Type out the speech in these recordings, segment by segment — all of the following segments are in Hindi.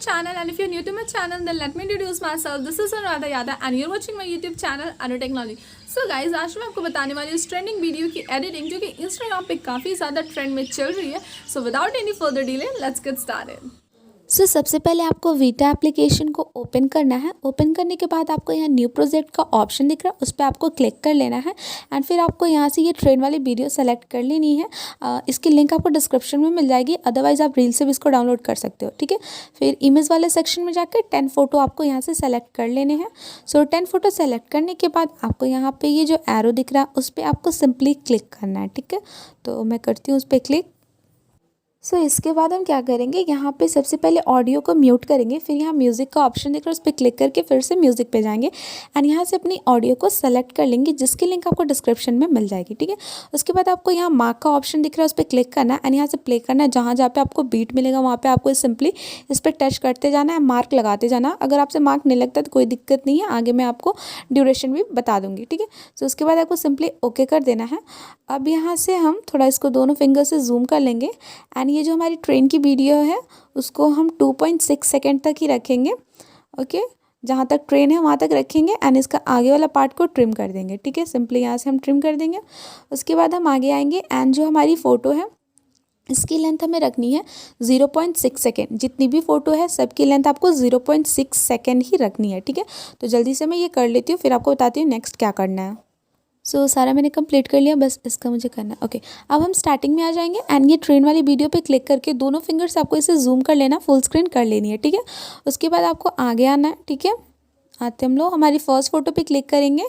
channel, and if you're new to my channel, then let me introduce myself. This is Anuradha Yadav and you're watching my YouTube channel anutechnology. So guys, आज मैं आपको बताने वाली हूँ इस ट्रेंडिंग वीडियो की एडिटिंग जो कि इंस्टाग्राम पे काफ़ी ज़्यादा ट्रेंड में चल रही है. So without any further delay let's get started. सबसे पहले आपको वीटा एप्लीकेशन को ओपन करना है. ओपन करने के बाद आपको यहाँ न्यू प्रोजेक्ट का ऑप्शन दिख रहा है, उस पर आपको क्लिक कर लेना है. एंड फिर आपको यहाँ से ये ट्रेंड वाली वीडियो सेलेक्ट कर लेनी है. इसकी लिंक आपको डिस्क्रिप्शन में मिल जाएगी, अदरवाइज़ आप रील से भी इसको डाउनलोड कर सकते हो. ठीक है, फिर इमेज वाले सेक्शन में जाकर 10 फोटो आपको यहाँ से सेलेक्ट कर लेने हैं. 10 फोटो सेलेक्ट करने के बाद आपको यहाँ पर ये जो एरो दिख रहा है उस पर आपको सिंपली क्लिक करना है. ठीक है, तो मैं करती हूँ उस पर क्लिक. इसके बाद हम क्या करेंगे, यहाँ पे सबसे पहले ऑडियो को म्यूट करेंगे. फिर यहाँ म्यूज़िक का ऑप्शन दिख रहा है, उस पर क्लिक करके फिर से म्यूज़िक पे जाएंगे एंड यहाँ से अपनी ऑडियो को सेलेक्ट कर लेंगे, जिसकी लिंक आपको डिस्क्रिप्शन में मिल जाएगी. ठीक है, उसके बाद आपको यहाँ मार्क का ऑप्शन दिख रहा है, उस पर क्लिक करना है एंड यहाँ से प्ले करना है. जहाँ जहाँ पे आपको बीट मिलेगा वहाँ पर आपको सिंपली इस पर टच करते जाना है, मार्क लगाते जाना. अगर आपसे मार्क नहीं लगता तो कोई दिक्कत नहीं है, आगे मैं आपको ड्यूरेशन भी बता दूँगी. ठीक है, उसके बाद आपको सिंपली ओके कर देना है. अब यहाँ से हम थोड़ा इसको दोनों फिंगर से जूम कर लेंगे एंड ये जो हमारी ट्रेन की वीडियो है उसको हम 2.6 सेकेंड तक ही रखेंगे. ओके, जहाँ तक ट्रेन है वहाँ तक रखेंगे एंड इसका आगे वाला पार्ट को ट्रिम कर देंगे. ठीक है, सिंपली यहाँ से हम ट्रिम कर देंगे. उसके बाद हम आगे आएंगे एंड जो हमारी फ़ोटो है इसकी लेंथ हमें रखनी है 0.6 सेकेंड. जितनी भी फ़ोटो है सबकी लेंथ आपको 0.6 सेकेंड ही रखनी है. ठीक है, तो जल्दी से मैं ये कर लेती हूँ, फिर आपको बताती हूँ नेक्स्ट क्या करना है. सारा मैंने कंप्लीट कर लिया, बस इसका मुझे करना है. ओके, अब हम स्टार्टिंग में आ जाएंगे एंड ये ट्रेन वाली वीडियो पे क्लिक करके दोनों फिंगर से आपको इसे जूम कर लेना, फुल स्क्रीन कर लेनी है. ठीक है, उसके बाद आपको आगे आना है. ठीक है, आते हम लोग हमारी फर्स्ट फ़ोटो पे क्लिक करेंगे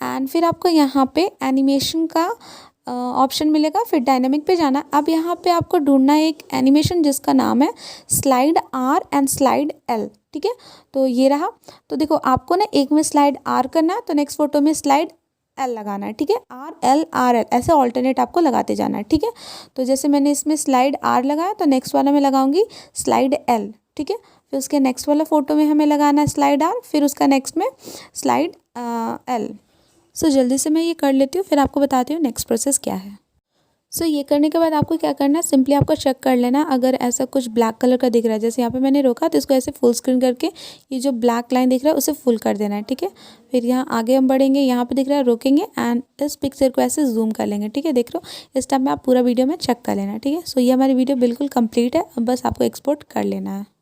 एंड फिर आपको यहाँ पे एनिमेशन का ऑप्शन मिलेगा, फिर डायनामिक पे जाना. अब यहाँ पे आपको ढूंढना है एक एनिमेशन जिसका नाम है slide R and slide L. ठीक है, तो ये रहा. तो देखो आपको ना एक में स्लाइड आर करना है तो नेक्स्ट फोटो में स्लाइड एल लगाना है. ठीक है, आर एल ऐसे ऑल्टरनेट आपको लगाते जाना है. ठीक है, तो जैसे मैंने इसमें स्लाइड आर लगाया तो नेक्स्ट वाला में लगाऊंगी स्लाइड एल. ठीक है, फिर उसके नेक्स्ट वाला फ़ोटो में हमें लगाना है स्लाइड आर, फिर उसका नेक्स्ट में स्लाइड एल. जल्दी से मैं ये कर लेती हूँ, फिर आपको बताती हूँ नेक्स्ट प्रोसेस क्या है. ये करने के बाद आपको क्या करना है, सिंपली आपको चेक कर लेना अगर ऐसा कुछ ब्लैक कलर का दिख रहा है. जैसे यहाँ पे मैंने रोका तो इसको ऐसे फुल स्क्रीन करके ये जो ब्लैक लाइन दिख रहा है उसे फुल कर देना है. ठीक है, फिर यहाँ आगे हम बढ़ेंगे, यहाँ पे दिख रहा है रोकेंगे एंड इस पिक्चर को ऐसे जूम कर लेंगे. ठीक है, देख लो इस टाइम में आप पूरा वीडियो में चेक कर लेना. ठीक है, ये हमारी वीडियो बिल्कुल कंप्लीट है, अब बस आपको एक्सपोर्ट कर लेना है.